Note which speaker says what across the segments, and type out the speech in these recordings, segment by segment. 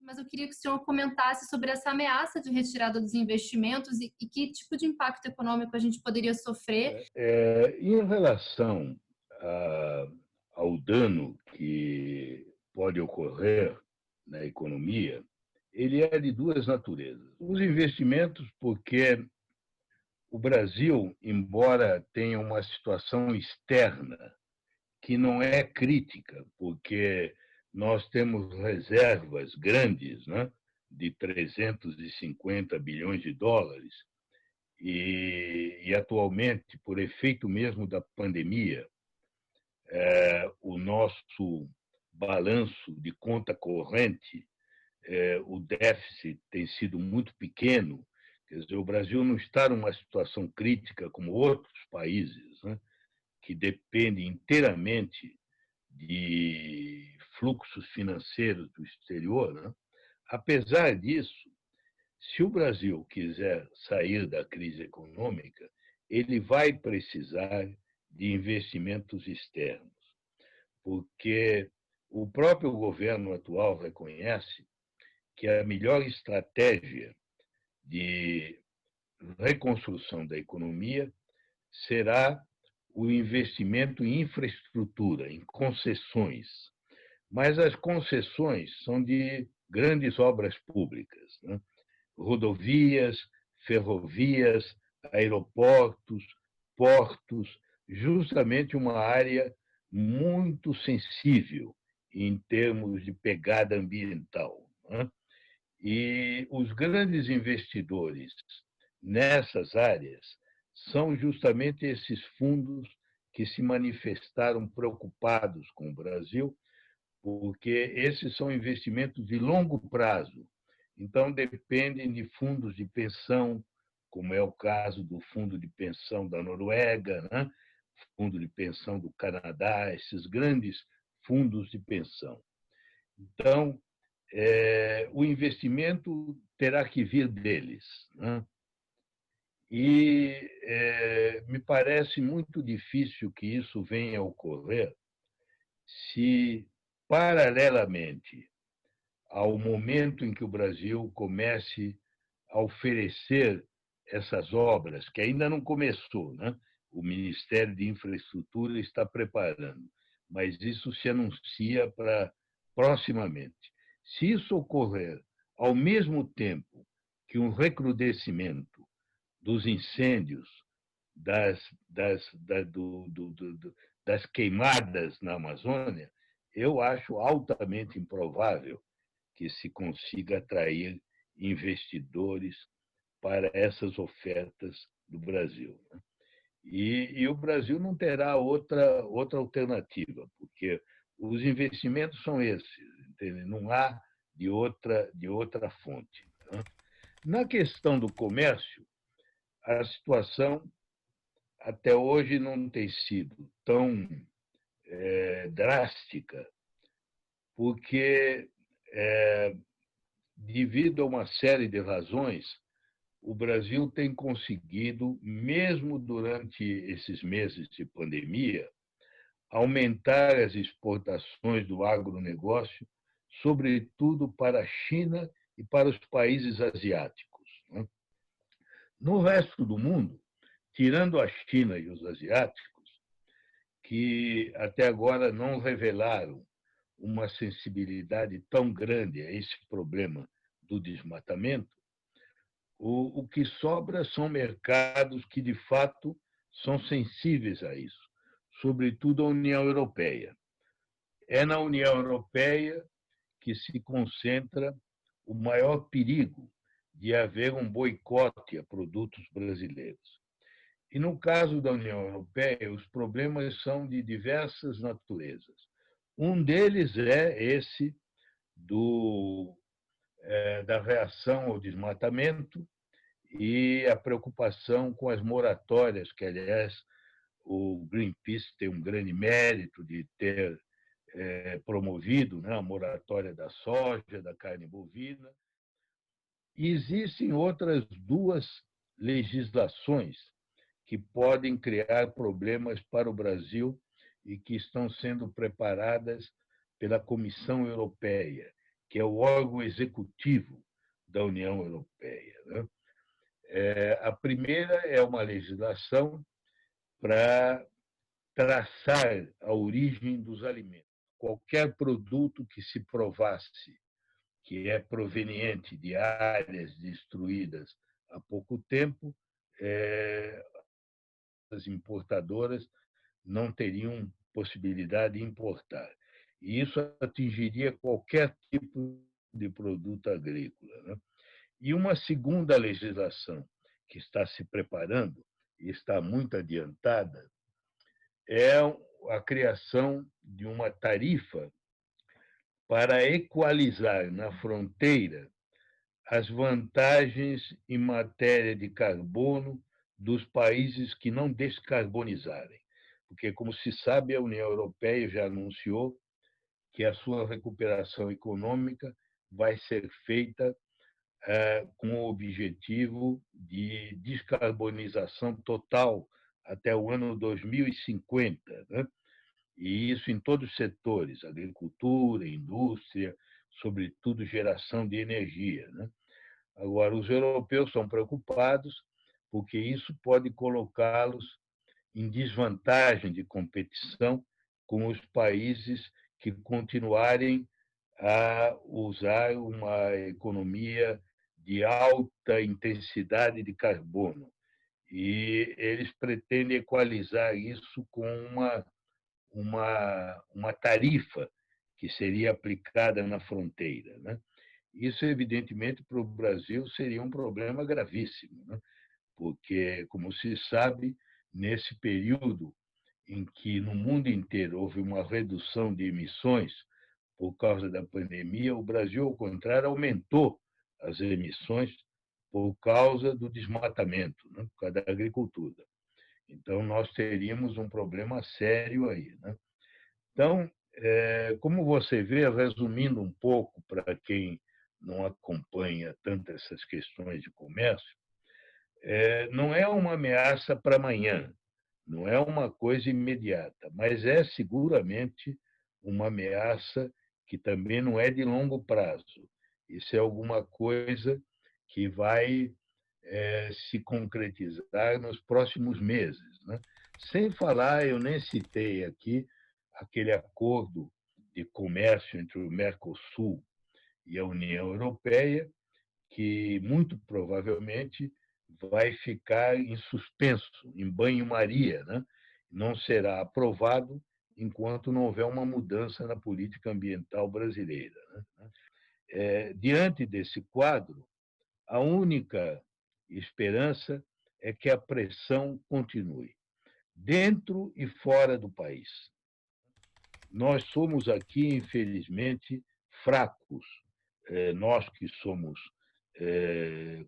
Speaker 1: mas eu queria que o senhor comentasse sobre essa ameaça de retirada dos investimentos e que tipo de impacto econômico a gente poderia sofrer.
Speaker 2: Em relação ao dano que pode ocorrer na economia, ele é de duas naturezas. Os investimentos, porque o Brasil, embora tenha uma situação externa que não é crítica, porque nós temos reservas grandes, né, de 350 bilhões de dólares, e atualmente, por efeito mesmo da pandemia, o nosso balanço de conta corrente, o déficit tem sido muito pequeno. Quer dizer, o Brasil não está numa situação crítica como outros países, né, que dependem inteiramente de fluxos financeiros do exterior. Né? Apesar disso, se o Brasil quiser sair da crise econômica, ele vai precisar de investimentos externos, porque o próprio governo atual reconhece que a melhor estratégia de reconstrução da economia será o investimento em infraestrutura, em concessões. Mas as concessões são de grandes obras públicas, né? Rodovias, ferrovias, aeroportos, portos, justamente uma área muito sensível em termos de pegada ambiental. Né? E os grandes investidores nessas áreas são justamente esses fundos que se manifestaram preocupados com o Brasil, porque esses são investimentos de longo prazo. Então, dependem de fundos de pensão, como é o caso do fundo de pensão da Noruega, né? Fundo de pensão do Canadá, esses grandes fundos de pensão. Então, o investimento terá que vir deles. Né? E me parece muito difícil que isso venha a ocorrer se, paralelamente ao momento em que o Brasil comece a oferecer essas obras, que ainda não começou, né? O Ministério de Infraestrutura está preparando, mas isso se anuncia para proximamente. Se isso ocorrer ao mesmo tempo que um recrudescimento dos incêndios, das, das, da, das queimadas na Amazônia, eu acho altamente improvável que se consiga atrair investidores para essas ofertas do Brasil. E o Brasil não terá outra alternativa, porque os investimentos são esses, entende? Não há de outra fonte. Na questão do comércio, a situação até hoje não tem sido tão drástica, porque, devido a uma série de razões, o Brasil tem conseguido, mesmo durante esses meses de pandemia, aumentar as exportações do agronegócio, sobretudo para a China e para os países asiáticos. Né? No resto do mundo, tirando a China e os asiáticos, que até agora não revelaram uma sensibilidade tão grande a esse problema do desmatamento, o que sobra são mercados que, de fato, são sensíveis a isso, sobretudo a União Europeia. É na União Europeia que se concentra o maior perigo de haver um boicote a produtos brasileiros. E, no caso da União Europeia, os problemas são de diversas naturezas. Um deles é esse da reação ao desmatamento e a preocupação com as moratórias, que, aliás, o Greenpeace tem um grande mérito de ter promovido, né, a moratória da soja, da carne bovina. E existem outras duas legislações que podem criar problemas para o Brasil e que estão sendo preparadas pela Comissão Europeia, que é o órgão executivo da União Europeia, né? A primeira é uma legislação para traçar a origem dos alimentos. Qualquer produto que se provasse que é proveniente de áreas destruídas há pouco tempo, as importadoras não teriam possibilidade de importar. E isso atingiria qualquer tipo de produto agrícola, né? E uma segunda legislação que está se preparando e está muito adiantada é a criação de uma tarifa para equalizar na fronteira as vantagens em matéria de carbono dos países que não descarbonizarem. Porque, como se sabe, a União Europeia já anunciou que a sua recuperação econômica vai ser feita com o objetivo de descarbonização total até o ano 2050, né? E isso em todos os setores, agricultura, indústria, sobretudo geração de energia, né? Agora, os europeus são preocupados porque isso pode colocá-los em desvantagem de competição com os países que continuarem a usar uma economia de alta intensidade de carbono. E eles pretendem equalizar isso com uma tarifa que seria aplicada na fronteira, né? Isso, evidentemente, para o Brasil seria um problema gravíssimo, né? Porque, como se sabe, nesse período em que no mundo inteiro houve uma redução de emissões por causa da pandemia, o Brasil, ao contrário, aumentou as emissões por causa do desmatamento, né? Por causa da agricultura. Então, nós teríamos um problema sério aí, né? Então, como você vê, resumindo um pouco para quem não acompanha tanto essas questões de comércio, não é uma ameaça para amanhã, não é uma coisa imediata, mas é seguramente uma ameaça que também não é de longo prazo. Isso é alguma coisa que vai se concretizar nos próximos meses, né? Sem falar, eu nem citei aqui aquele acordo de comércio entre o Mercosul e a União Europeia, que muito provavelmente vai ficar em suspenso, em banho-maria, né? Não será aprovado enquanto não houver uma mudança na política ambiental brasileira, né? Diante desse quadro, a única esperança é que a pressão continue, dentro e fora do país. Nós somos aqui, infelizmente, fracos. Nós que somos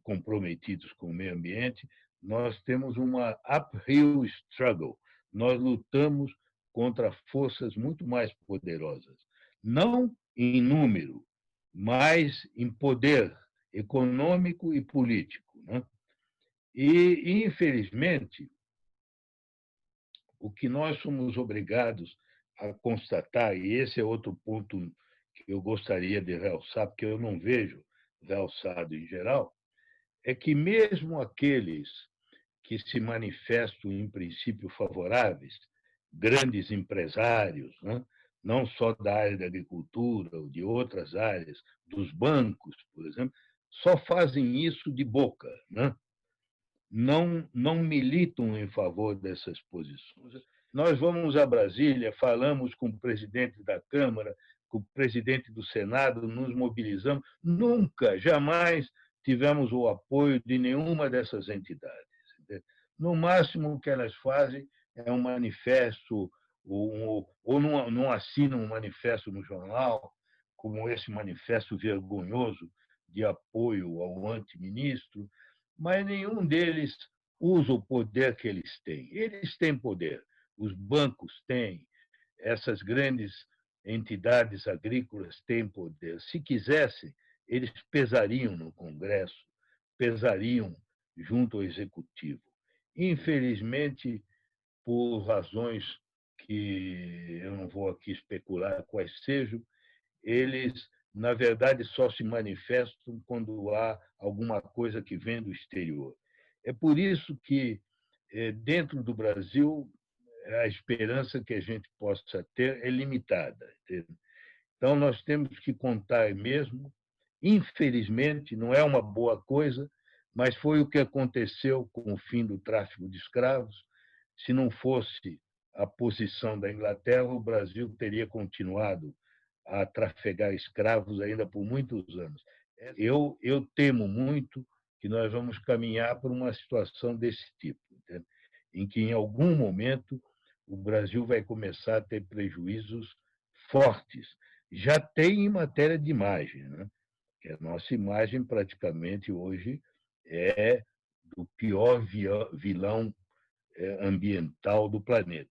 Speaker 2: comprometidos com o meio ambiente, nós temos uma uphill struggle. Nós lutamos contra forças muito mais poderosas, não em número, mas em poder econômico e político, né? E, infelizmente, o que nós somos obrigados a constatar, e esse é outro ponto que eu gostaria de realçar, porque eu não vejo realçado em geral, é que mesmo aqueles que se manifestam em princípio favoráveis, grandes empresários, né? Não só da área da agricultura ou de outras áreas, dos bancos, por exemplo, só fazem isso de boca, né? Não militam em favor dessas posições. Nós vamos a Brasília, falamos com o presidente da Câmara, com o presidente do Senado, nos mobilizamos. Nunca, jamais tivemos o apoio de nenhuma dessas entidades. No máximo, o que elas fazem é um manifesto, ou não assinam um manifesto no jornal, como esse manifesto vergonhoso de apoio ao antiministro, mas nenhum deles usa o poder que eles têm. Eles têm poder, os bancos têm, essas grandes entidades agrícolas têm poder. Se quisessem, eles pesariam no Congresso, pesariam junto ao Executivo. Infelizmente, por razões que eu não vou aqui especular quais sejam, eles na verdade, só se manifestam quando há alguma coisa que vem do exterior. É por isso que, dentro do Brasil, a esperança que a gente possa ter é limitada. Entende? Então, nós temos que contar mesmo. Infelizmente, não é uma boa coisa, mas foi o que aconteceu com o fim do tráfico de escravos. Se não fosse a posição da Inglaterra, o Brasil teria continuado a trafegar escravos ainda por muitos anos. Eu temo muito que nós vamos caminhar por uma situação desse tipo, entende? Em que, em algum momento, o Brasil vai começar a ter prejuízos fortes. Já tem em matéria de imagem, né? Que a nossa imagem praticamente hoje é do pior vilão ambiental do planeta.